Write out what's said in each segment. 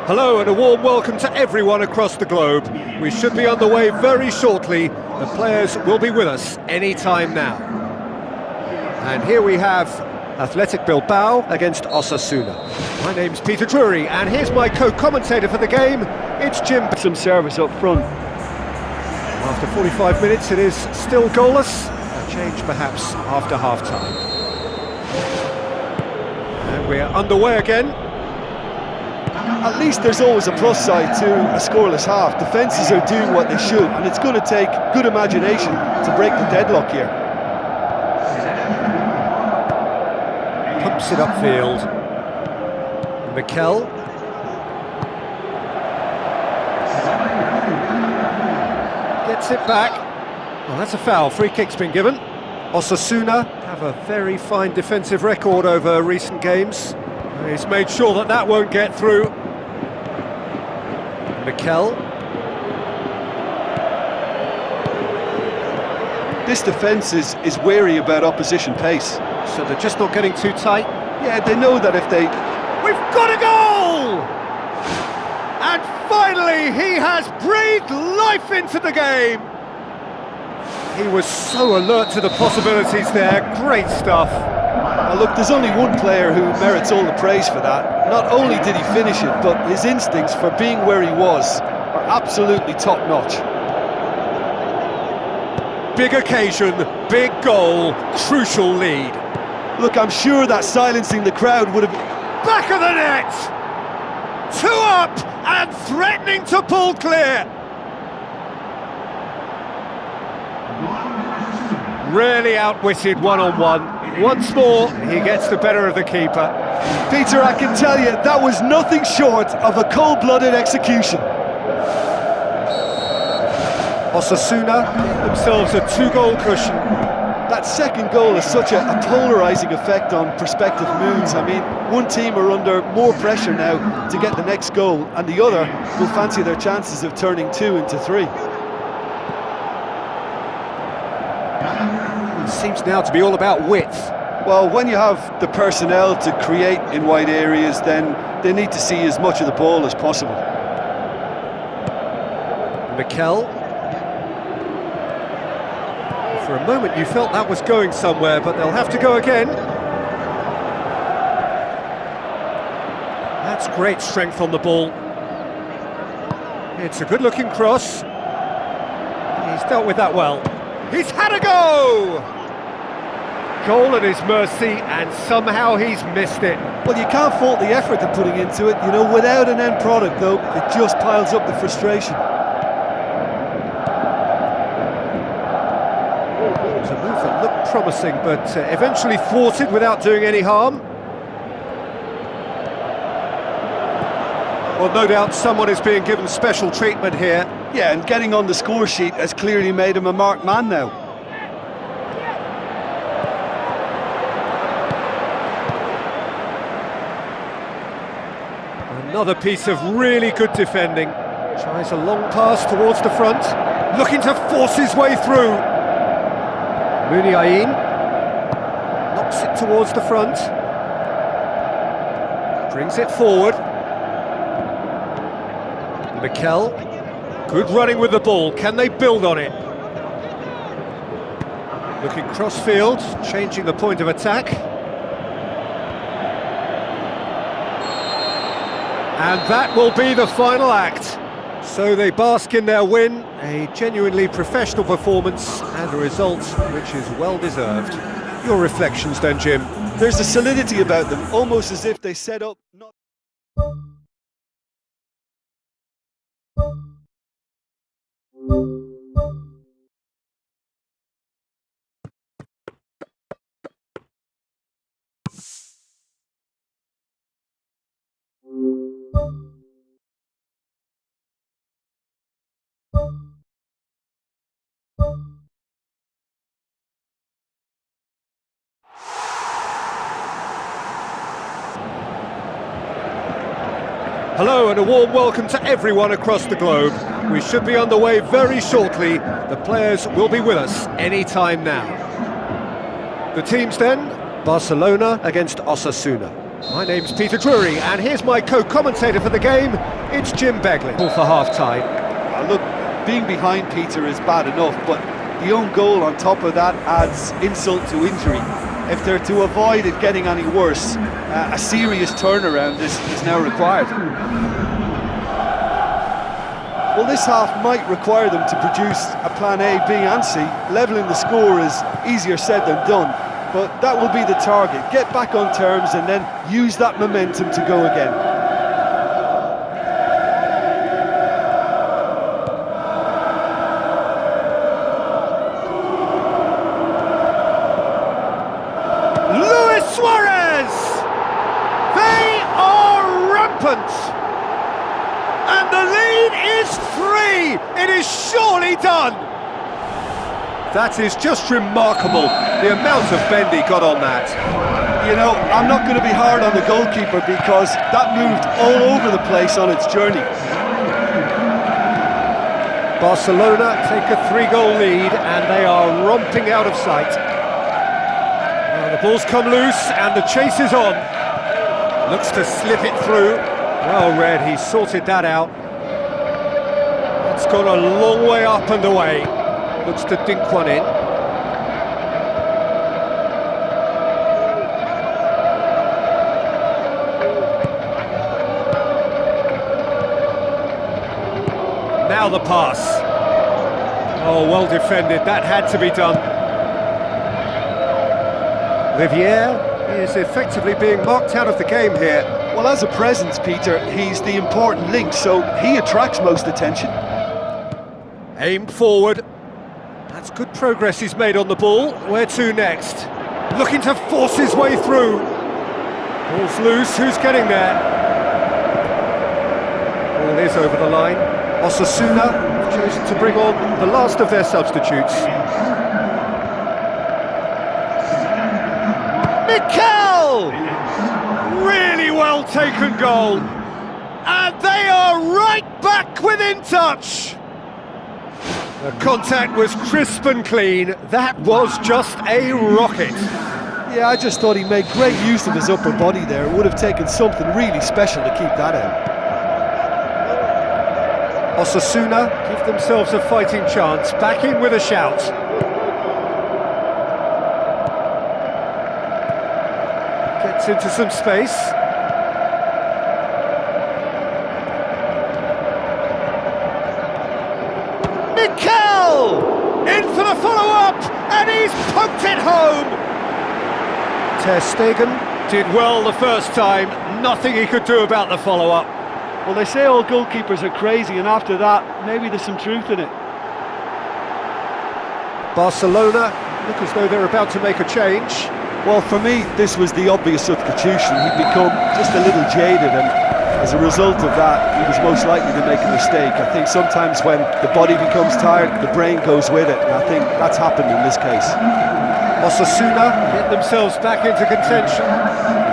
Hello and a warm welcome to everyone across the globe. We should be on the way very shortly. The players will be with us any time now. And here we have Athletic Bilbao against Osasuna. My name's Peter Drury and here's my co-commentator for the game. It's Jim. Some service up front. After 45 minutes it is still goalless. A change perhaps after half-time. And we're underway again. At least there's always a plus side to a scoreless half. Defences are doing what they should, and it's going to take good imagination to break the deadlock here. Pumps it upfield. Mikel. Gets it back. Well, that's a foul. Free kick's been given. Osasuna have a very fine defensive record over recent games. He's made sure that that won't get through. Mikel. This defence is wary about opposition pace. So they're just not getting too tight. Yeah, they know that if they... We've got a goal! And finally he has breathed life into the game. He was so alert to the possibilities there. Great stuff. Now look, there's only one player who merits all the praise for that. Not only did he finish it, but his instincts for being where he was are absolutely top-notch. Big occasion, big goal, crucial lead. Look, I'm sure that silencing the crowd would have... Back of the net! 2 up and threatening to pull clear. Really outwitted one-on-one. Once more, he gets the better of the keeper. Peter, I can tell you, that was nothing short of a cold-blooded execution. Osasuna themselves a 2-goal cushion. That second goal has such a polarising effect on prospective moods. I mean, one team are under more pressure now to get the next goal, and the other will fancy their chances of turning 2 into 3. It seems now to be all about width. Well, when you have the personnel to create in wide areas, then they need to see as much of the ball as possible. Mikel. For a moment you felt that was going somewhere, but they'll have to go again. That's great strength on the ball. It's a good-looking cross. He's dealt with that well. He's had a go! Goal at his mercy, and somehow he's missed it. Well, you can't fault the effort they're putting into it. You know, without an end product, though, it just piles up the frustration. It was a move that looked promising, but eventually thwarted without doing any harm. Well, no doubt someone is being given special treatment here. Yeah, and getting on the score sheet has clearly made him a marked man now. Another piece of really good defending. Tries a long pass towards the front, looking to force his way through. Muniain knocks it towards the front, brings it forward. Mikel, good running with the ball. Can they build on it? Looking cross-field, changing the point of attack. And that will be the final act. So they bask in their win, a genuinely professional performance and a result which is well deserved. Your reflections then, Jim? There's a solidity about them, almost as if they set up not... Hello and a warm welcome to everyone across the globe. We should be on the way very shortly. The players will be with us any time now. The teams then, Barcelona against Osasuna. My name's Peter Drury, and here's my co-commentator for the game. It's Jim Beglin. All for half-time. Look, being behind Peter is bad enough, but the own goal on top of that adds insult to injury. If they're to avoid it getting any worse, a serious turnaround is now required. Well, this half might require them to produce a plan A, B and C. Levelling the score is easier said than done, but that will be the target. Get back on terms and then use that momentum to go again. Suarez! They are rampant! And the lead is 3! It is surely done! That is just remarkable, the amount of bend he got on that. You know, I'm not going to be hard on the goalkeeper because that moved all over the place on its journey. Barcelona take a 3-goal lead and they are romping out of sight. The ball's come loose and the chase is on. Looks to slip it through. Well read, he sorted that out. It's gone a long way up and away. Looks to dink one in. Now the pass. Oh, well defended, that had to be done. Riviere is effectively being marked out of the game here. Well, as a presence, Peter, he's the important link, so he attracts most attention. Aimed forward. That's good progress he's made on the ball. Where to next? Looking to force his way through. Ball's loose, who's getting there? Ball is over the line. Osasuna have chosen to bring on the last of their substitutes. Mikel! Really well taken goal. And they are right back within touch. The contact was crisp and clean. That was just a rocket. Yeah, I just thought he made great use of his upper body there. It would have taken something really special to keep that out. Osasuna give themselves a fighting chance. Back in with a shout. Gets into some space. Mikel! In for the follow-up, and he's poked it home! Ter Stegen did well the first time, nothing he could do about the follow-up. Well, they say all goalkeepers are crazy, and after that, maybe there's some truth in it. Barcelona look as though they're about to make a change. Well, for me, this was the obvious substitution. He'd become just a little jaded, and as a result of that, he was most likely to make a mistake. I think sometimes when the body becomes tired, the brain goes with it, and I think that's happened in this case. Osasuna get themselves back into contention.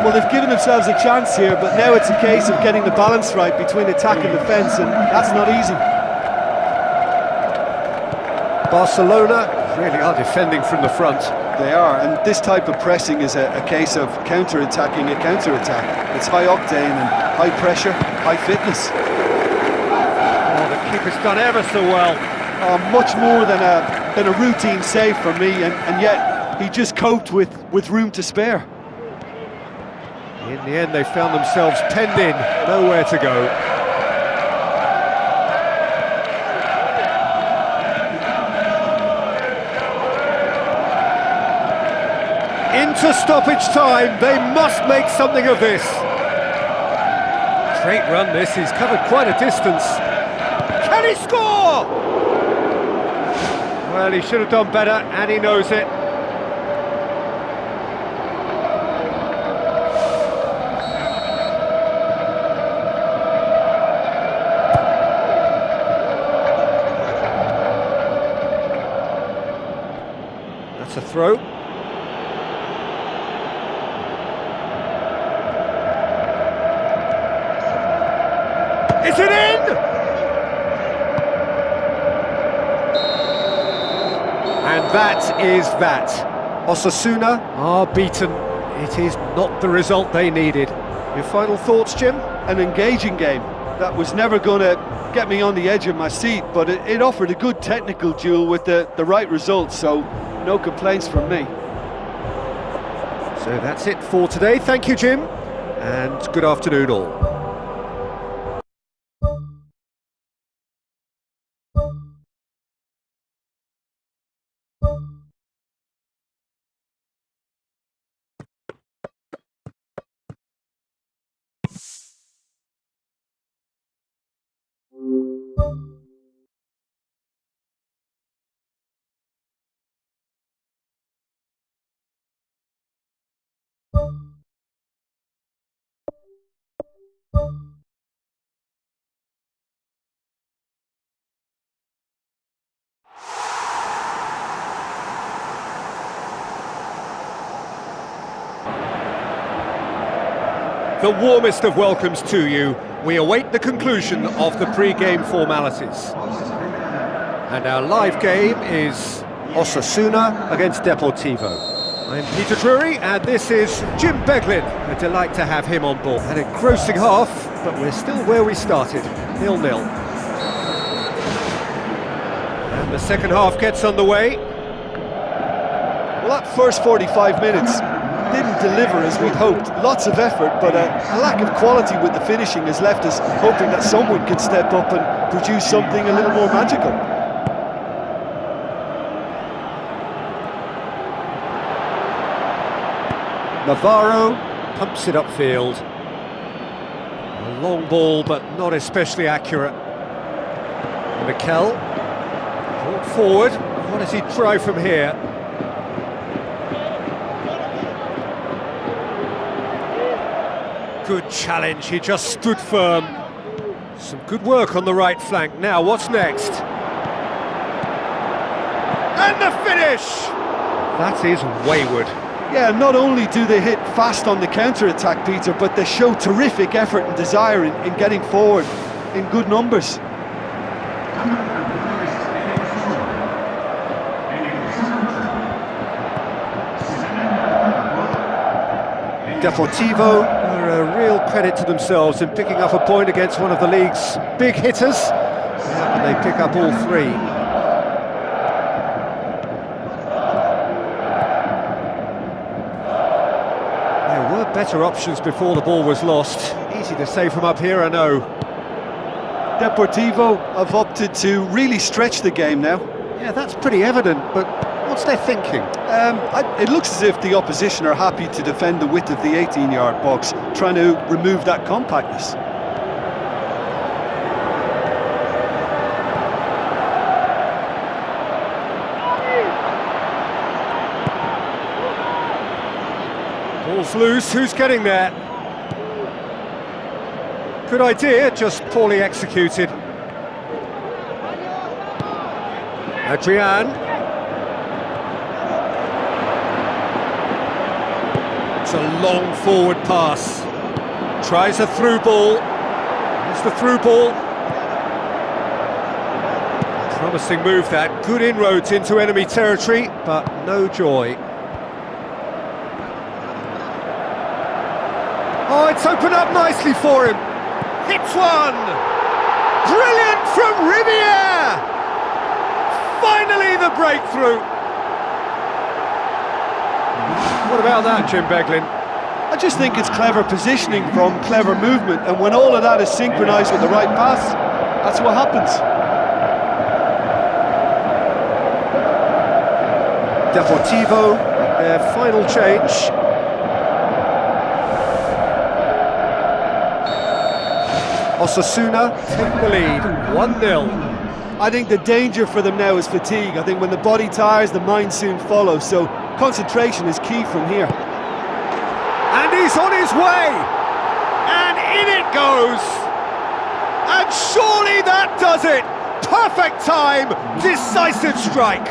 Well, they've given themselves a chance here, but now it's a case of getting the balance right between attack and defence, and that's not easy. Barcelona really are defending from the front. They are, and this type of pressing is a case of counter-attacking a counter-attack. It's high octane and high pressure, high fitness. Oh, the keeper's done ever so well. Much more than a routine save for me, and yet he just coped with room to spare. In the end, they found themselves penned in, nowhere to go. Into stoppage time, they must make something of this. Great run this, he's covered quite a distance. Can he score? Well, he should have done better, and he knows it. That's a throw. Is it in? And that is that. Osasuna are beaten. It is not the result they needed. Your final thoughts, Jim? An engaging game that was never going to get me on the edge of my seat, but it offered a good technical duel with the right results, so no complaints from me. So that's it for today. Thank you, Jim, and good afternoon all. The warmest of welcomes to you. We await the conclusion of the pre-game formalities. And our live game is Osasuna against Deportivo. I'm Peter Drury, and this is Jim Beglin. A delight to have him on board. An engrossing half, but we're still where we started, 0-0. And the second half gets underway. Well, that first 45 minutes didn't deliver as we'd hoped. Lots of effort, but a lack of quality with the finishing has left us hoping that someone could step up and produce something a little more magical. Navarro pumps it upfield. A long ball, but not especially accurate. Mikel brought forward. What does he try from here? Good challenge, he just stood firm. Some good work on the right flank. Now, what's next? And the finish! That is wayward. Yeah, not only do they hit fast on the counter-attack, Peter, but they show terrific effort and desire in getting forward in good numbers. Deportivo are a real credit to themselves in picking up a point against one of the league's big hitters. And they pick up all three. There were better options before the ball was lost. Easy to say from up here, I know. Deportivo have opted to really stretch the game now. Yeah, that's pretty evident, but what's their thinking? It looks as if the opposition are happy to defend the width of the 18-yard box, trying to remove that compactness. Ball's loose, who's getting there? Good idea, just poorly executed. Adrian. It's a long forward pass. Tries a through ball. Here's the through ball. Promising move that. Good inroads into enemy territory, but no joy. Oh, it's opened up nicely for him. Hits one! Brilliant from Riviere! Finally the breakthrough! What about that, Jim Beglin? I just think it's clever positioning from clever movement, and when all of that is synchronised with the right pass, that's what happens. Deportivo, their final change. Osasuna take the lead, 1-0. I think the danger for them now is fatigue. I think when the body tires, the mind soon follows, so concentration is key from here. And he's on his way! And in it goes! And surely that does it! Perfect time, decisive strike!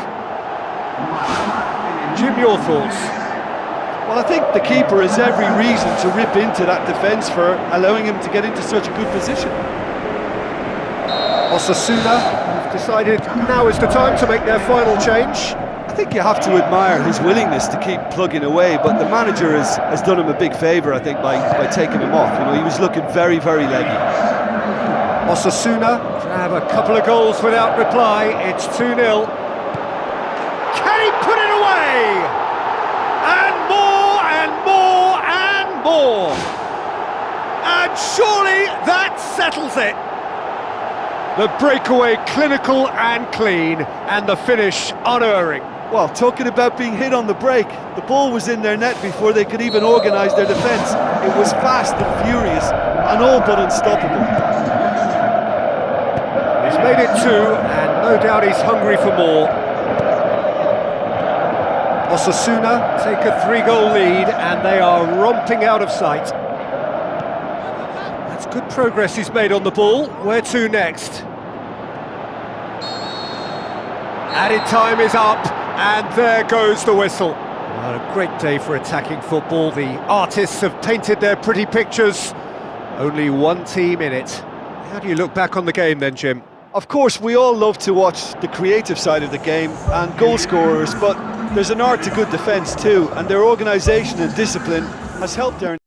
Jim, your thoughts? Well, I think the keeper has every reason to rip into that defence for allowing him to get into such a good position. Osasuna have decided now is the time to make their final change. I think you have to admire his willingness to keep plugging away, but the manager has done him a big favour, I think, by taking him off. You know, he was looking very, very leggy. Osasuna grab a couple of goals without reply. It's 2-0. Can he put it away? And more and more and more. And surely that settles it. The breakaway clinical and clean, and the finish unerring. Well, talking about being hit on the break, the ball was in their net before they could even organise their defence. It was fast and furious, and all but unstoppable. He's made it 2, and no doubt he's hungry for more. Osasuna take a 3-goal lead, and they are romping out of sight. That's good progress he's made on the ball. Where to next? Added time is up, and there goes the whistle. What a great day for attacking football. The artists have painted their pretty pictures. Only one team in it. How do you look back on the game then, Jim? Of course, we all love to watch the creative side of the game and goal scorers, but there's an art to good defence too, and their organisation and discipline has helped their...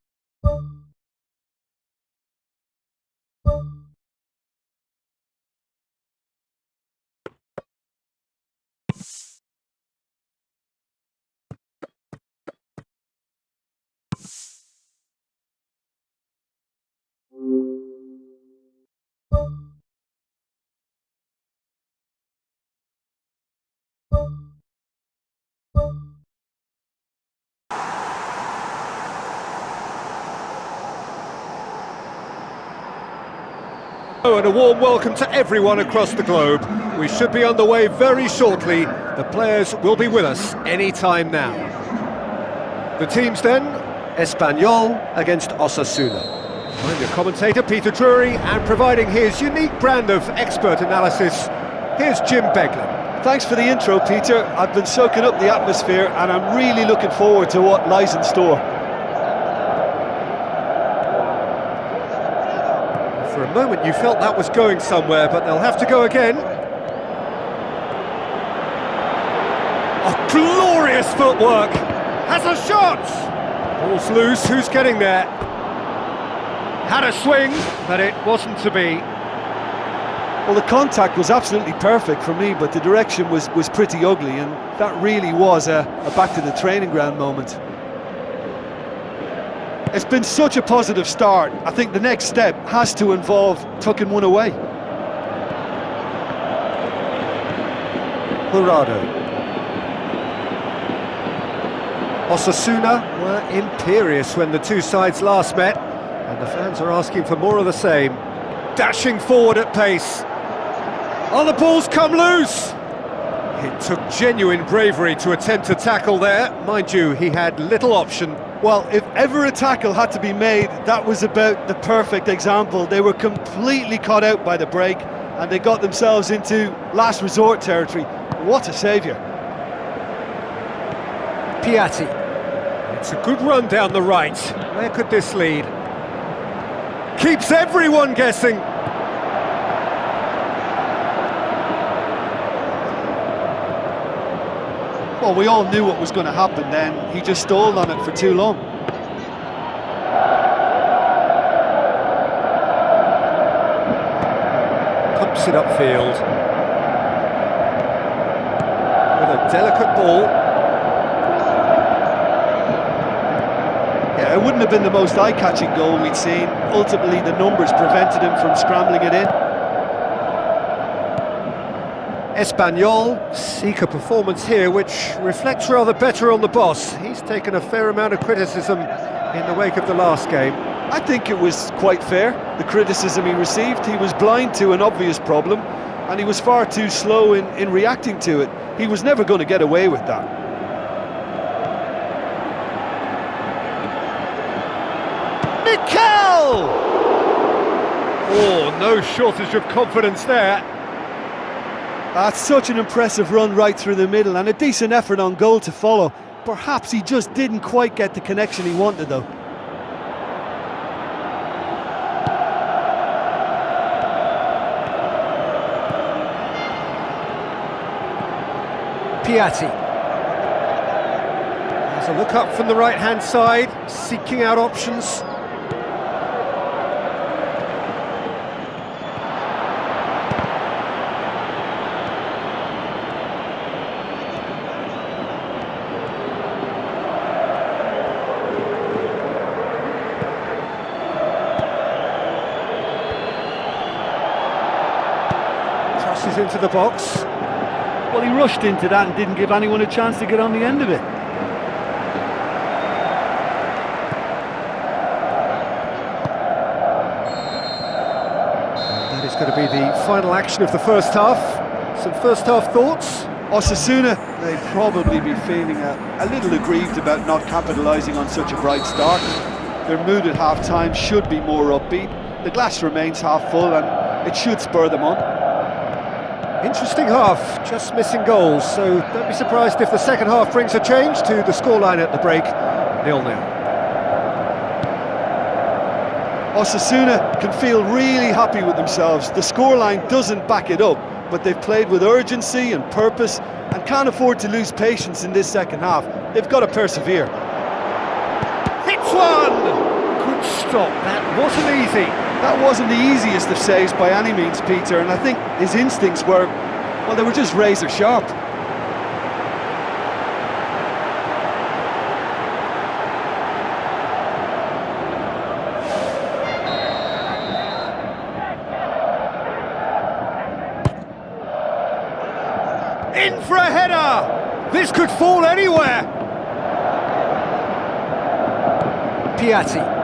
Oh, and a warm welcome to everyone across the globe. We should be on the way very shortly. The players will be with us any time now. The teams then, Espanyol against Osasuna. I'm your commentator, Peter Drury, and providing his unique brand of expert analysis, here's Jim Beglin. Thanks for the intro, Peter. I've been soaking up the atmosphere, and I'm really looking forward to what lies in store. For a moment you felt that was going somewhere, but they'll have to go again. Oh, glorious footwork! Has a shot! Ball's loose, who's getting there? Had a swing, but it wasn't to be. Well, the contact was absolutely perfect for me, but the direction was pretty ugly, and that really was a back to the training ground moment. It's been such a positive start. I think the next step has to involve tucking one away. Jurado. Osasuna were imperious when the two sides last met, and the fans are asking for more of the same. Dashing forward at pace. Oh, the ball's come loose! It took genuine bravery to attempt to tackle there. Mind you, he had little option. Well, if ever a tackle had to be made, that was about the perfect example. They were completely caught out by the break, and they got themselves into last resort territory. What a saviour. Piatti. It's a good run down the right. Where could this lead? Keeps everyone guessing. Well, we all knew what was going to happen then. He just stalled on it for too long. Pumps it upfield. With a delicate ball. Yeah, it wouldn't have been the most eye-catching goal we'd seen. Ultimately, the numbers prevented him from scrambling it in. Espanyol seek a performance here which reflects rather better on the boss. He's taken a fair amount of criticism in the wake of the last game. I think it was quite fair, the criticism he received. He was blind to an obvious problem, and he was far too slow in reacting to it. He was never going to get away with that. Mikel! Oh, no shortage of confidence there. That's such an impressive run right through the middle, and a decent effort on goal to follow. Perhaps he just didn't quite get the connection he wanted, though. Piatti. So look up from the right-hand side, seeking out options. Crosses into the box. Well, he rushed into that and didn't give anyone a chance to get on the end of it. And that is going to be the final action of the first half. Some first half thoughts? Osasuna, they'd probably be feeling a little aggrieved about not capitalising on such a bright start. Their mood at half-time should be more upbeat. The glass remains half full and it should spur them on. Interesting half, just missing goals, so don't be surprised if the second half brings a change to the scoreline at the break, 0-0. Osasuna can feel really happy with themselves. The scoreline doesn't back it up, but they've played with urgency and purpose and can't afford to lose patience in this second half. They've got to persevere. Hits one! Good stop, that wasn't easy. That wasn't the easiest of saves by any means, Peter, and I think his instincts were, well, they were just razor sharp. In for a header! This could fall anywhere! Piatti.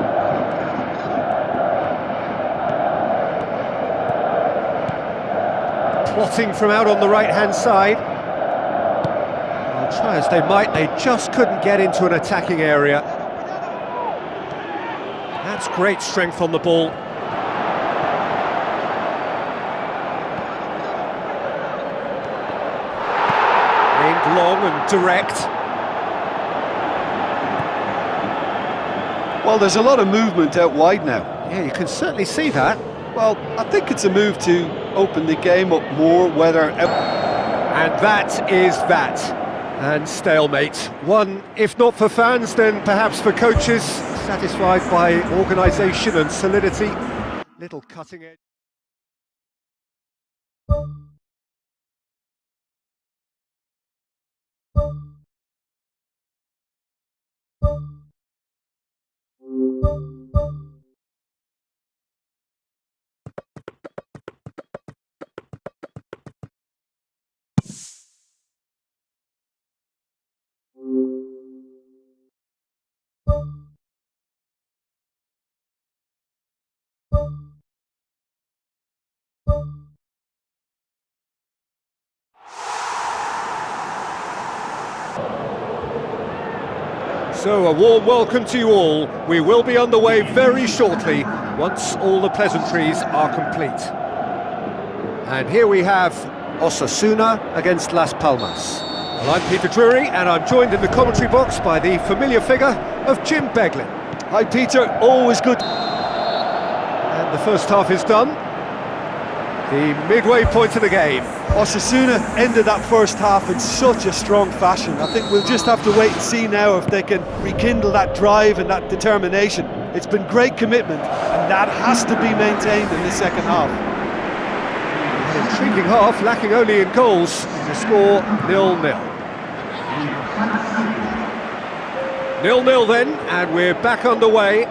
Plotting from out on the right-hand side. Well, try as they might, they just couldn't get into an attacking area. That's great strength on the ball. Aimed long and direct. Well, there's a lot of movement out wide now. Yeah, you can certainly see that. Well, I think it's a move to open the game up more, whether... And that is that. And stalemate. One, if not for fans, then perhaps for coaches, satisfied by organisation and solidity. Little cutting edge. So a warm welcome to you all. We will be on the way very shortly, once all the pleasantries are complete. And here we have Osasuna against Las Palmas. Well, I'm Peter Drury, and I'm joined in the commentary box by the familiar figure of Jim Beglin. Hi Peter, always good. And the first half is done. The midway point of the game. Osasuna ended that first half in such a strong fashion. I think we'll just have to wait and see now if they can rekindle that drive and that determination. It's been great commitment, and that has to be maintained in the second half. An intriguing half, lacking only in goals. The score 0-0. 0-0 then, and we're back underway.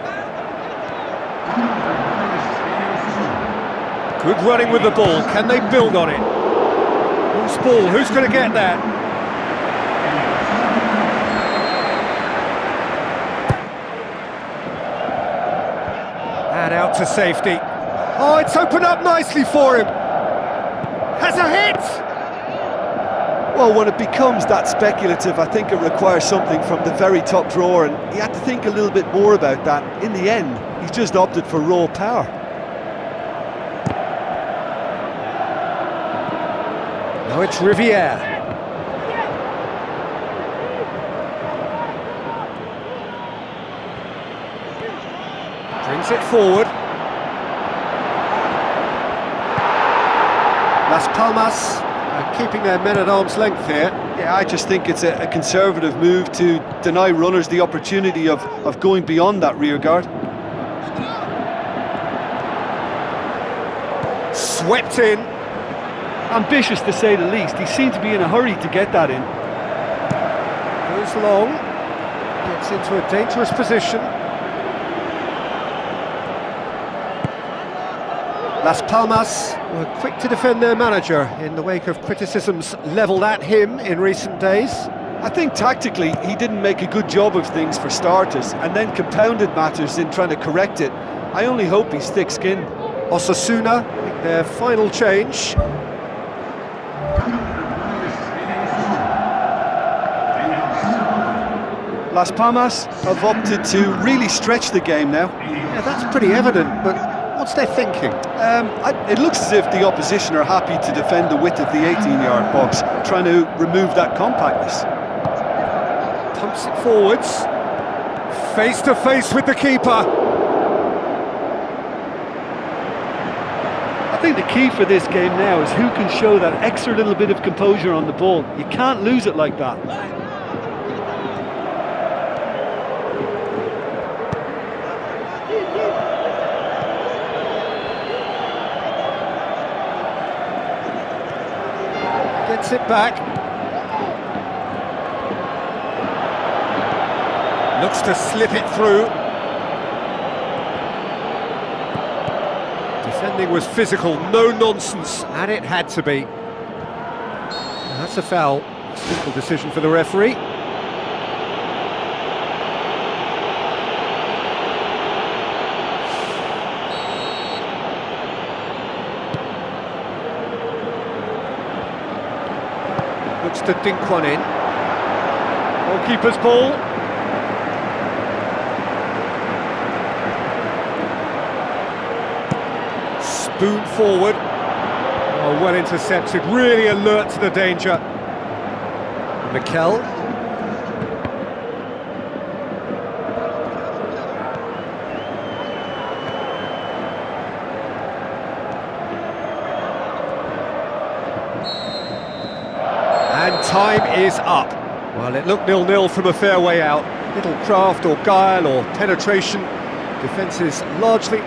Good running with the ball. Can they build on it? Who's ball? Who's going to get that? And out to safety. Oh, it's opened up nicely for him. Has a hit! Well, when it becomes that speculative, I think it requires something from the very top drawer, and he had to think a little bit more about that. In the end, he's just opted for raw power. Now it's Riviere. Brings it forward. Las Palmas keeping their men at arm's length here. Yeah, I just think it's a conservative move to deny runners the opportunity of going beyond that rear guard. Swept in. Ambitious to say the least. He seemed to be in a hurry to get that in. Goes long. Gets into a dangerous position. Las Palmas were quick to defend their manager in the wake of criticisms levelled at him in recent days. I think tactically he didn't make a good job of things for starters, and then compounded matters in trying to correct it. I only hope he's thick-skinned. Osasuna make their final change. Las Palmas have opted to really stretch the game now. Yeah, that's pretty evident, but what's their thinking? It looks as if the opposition are happy to defend the width of the 18-yard box, trying to remove that compactness. Pumps it forwards. Face to face with the keeper. I think the key for this game now is who can show that extra little bit of composure on the ball. You can't lose it like that. Gets it back. Looks to slip it through. Defending was physical, no nonsense, and it had to be. That's a foul. Simple decision for the referee. Looks to dink one in. Goalkeeper's ball. Spoon forward. Oh, well intercepted, really alert to the danger. Mikel. And time is up. Well, it looked 0-0 from a fair way out. Little craft or guile or penetration. Defence is largely